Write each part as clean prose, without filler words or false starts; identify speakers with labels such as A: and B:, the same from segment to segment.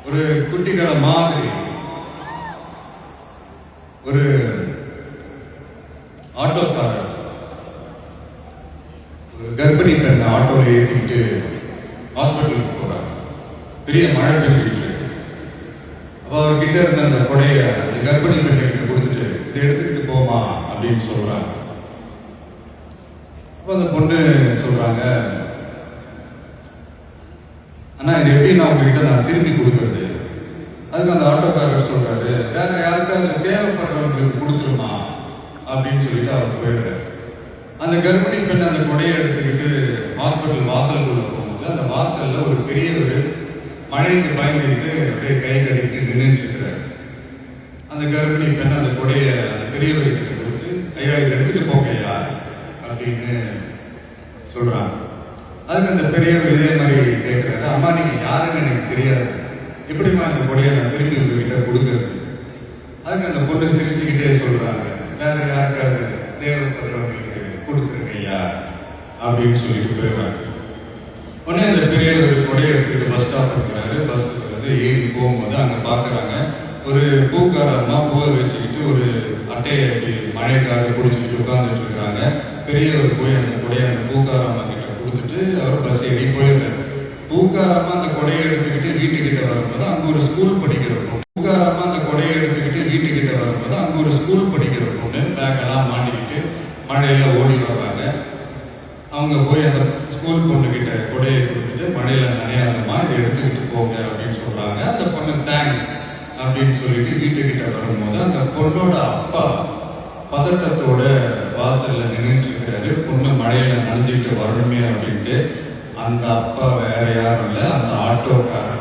A: ஒரு குட்டிக்கரை மாதிரி ஒரு ஆட்டோக்காரர் ஒரு கர்ப்பிணி பெண்ணை ஆட்டோவில் ஏற்றிக்கிட்டு ஹாஸ்பிட்டலுக்கு போறாங்க. பெரிய மழை பெஞ்சுக்கிட்டு இருக்கு. அப்போ அவர்கிட்ட இருந்த அந்த கொடைய அந்த கர்ப்பிணி பெண்ணை கிட்ட கொடுத்துட்டு இதை எடுத்துக்கிட்டு போமா அப்படின்னு சொல்றாங்க. அப்போ அந்த பொண்ணு சொல்றாங்க, ஆனா இது எப்படி நான் உங்ககிட்ட நான் திருப்பி கொடுக்கறது? அதுக்கு அந்த ஆட்டோக்காரர் சொல்றாரு, வேற யாருக்காவது தேவைப்படுறவங்களுக்கு கொடுத்துருமா அப்படின்னு சொல்லிட்டு அவர் போயிடுறாரு. அந்த கர்ப்பிணி பெண் அந்த கொடையை எடுத்துக்கிட்டு ஹாஸ்பிட்டல் வாசலுக்குள்ள போகும்போது அந்த வாசல்ல ஒரு பெரிய ஒரு மழைக்கு பயந்துக்கிட்டு அப்படியே கை கட்டிட்டு நின்றுட்டு இருக்கிறார். அந்த கர்ப்பிணி பெண் அந்த கொடையை அந்த பெரியவர்கிட்ட கொடுத்து, ஐயா இதை எடுத்துட்டு போகையா அப்படின்னு சொல்றாங்க. அதுக்கு அந்த பெரியவர் இதே மாதிரி கேட்கிறாரு, அம்மா நீங்க யாருன்னு எனக்கு தெரியாது, எப்படிமா இந்த கொடையை நான் திரும்பி உங்ககிட்ட கொடுக்கறது? அதுக்கு அந்த பொண்ணு சிரிச்சுக்கிட்டே சொல்றாங்க, வேற யாருக்காவது தேவைப்படுறவங்களுக்கு கொடுத்துருங்க ஐயா அப்படின்னு சொல்லிட்டு போயிடுறாங்க. உடனே அந்த பெரியவர் கொடையை எடுத்துக்கிட்டு பஸ் ஸ்டாப் இருக்கிறாரு. பஸ் வந்து ஏறி போகும்போது அங்க பாக்குறாங்க ஒரு பூக்கார அம்மா பூவை வச்சுக்கிட்டு ஒரு அட்டையை மழைக்காக பிடிச்சிக்கிட்டு உட்கார்ந்துட்டு இருக்கிறாங்க. பெரியவர் போய் அந்த கொடையை அந்த பூக்கார அம்மா கிட்ட கொடுத்துட்டு அவர் பஸ் ஏறி போயிடுறாரு. பூக்காரம்மா அந்த கொடையை எடுத்துக்கிட்டு வீட்டுக்கிட்ட வரும்போது அங்க ஒரு ஸ்கூல் படிக்கிற பொண்ணு பூக்காரம்மா அந்த கொடையை எடுத்துக்கிட்டு வீட்டுக்கிட்ட வரும்போது அங்க ஒரு ஸ்கூல் படிக்கிற பொண்ணு பேக் எல்லாம் மாட்டிக்கிட்டு மழையில ஓடி வர்றாங்க. அவங்க போய் அந்த ஸ்கூல் பொண்ணு கிட்ட கொடையை கொடுத்துட்டு மழையில நனையாதமா இதை எடுத்துக்கிட்டு போங்க அப்படின்னு சொல்றாங்க. அந்த பொண்ணு தேங்க்ஸ் அப்படின்னு சொல்லிட்டு வீட்டுக்கிட்ட வரும்போது அந்த பொண்ணோட அப்பா பதட்டத்தோட வாசல்ல நின்றுட்டு இருக்கிறாரு. பொண்ணு மழையில நனைஞ்சிட்டு வரணுமே அப்படின்ட்டு. அந்த அப்பா வேற யாரும் இல்ல, அந்த ஆட்டோக்காரர்.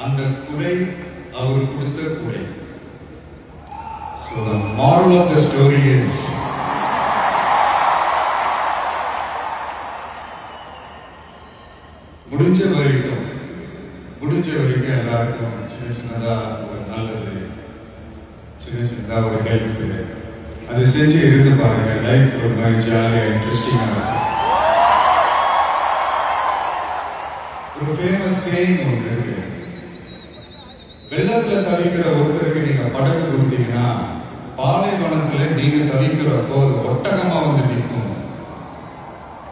A: அந்த குடை அவர் கொடுத்த குடை. So the moral of the story is முடிஞ்ச வரைக்கும் எல்லாருக்கும் சின்ன சின்னதா ஒரு நல்லது, சின்ன சின்னதா ஒரு ஹெல்ப் அது செஞ்சு இருந்து பாருங்க. லைஃப் ஒரு மாதிரி ஜாலியா இன்ட்ரெஸ்டிங்கா இருக்கும். ஒரு ஃபேமஸ் சேயிங் ஒன்று இருக்கு, வெள்ளத்துல தவிக்கிற ஒருத்தருக்கு நீங்க படகு கொடுத்தீங்கன்னா பாலைவனத்துல நீங்க தவிக்கிறப்போ அது ஒட்டகமா வந்து நிற்கும்.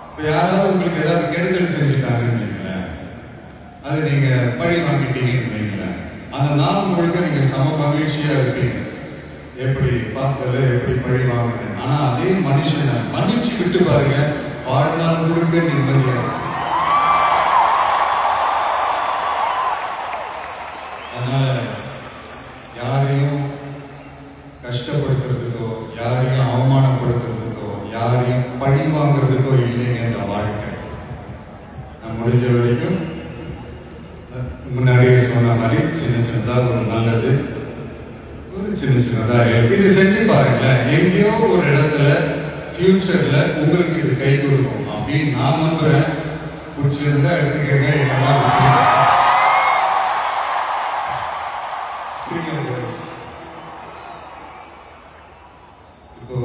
A: இப்ப யாராவது உங்களுக்கு ஏதாவது கெடுதல் செஞ்சுட்டாங்கன்னு வைங்களேன், அது நீங்க பழி வாங்கிட்டீங்கன்னு வைங்களேன், அந்த நாள் முழுக்க நீங்க சம மகிழ்ச்சியா இருப்பீங்க. எப்படி பார்த்தது எப்படி பழி வாங்கின. ஆனா அதே மனுஷனை மன்னிச்சு விட்டு பாருங்க, வாழ்நாள் முழுக்க நிம்மதியா. அதனால யாரையும் கஷ்டப்படுத்துறதுக்கோ யாரையும் அவமானப்படுத்துறதுக்கோ யாரையும் பழி வாங்குறதுக்கோ இல்லைங்க இந்த வாழ்க்கை. நான் முடிஞ்ச வரைக்கும் முன்னாடியே சொன்ன மாதிரி சின்ன சின்னதா ஒரு நல்லது, ஒரு சின்ன சின்னதா இது செஞ்சு பாருங்களேன். எங்கேயோ ஒரு இடத்துல ஃபியூச்சர்ல உங்களுக்கு இது கை கொடுக்கும் அப்படின்னு நான் நம்புறேன். பிடிச்சிருந்தா எடுத்துக்கங்க, இல்லைன்னா இப்போ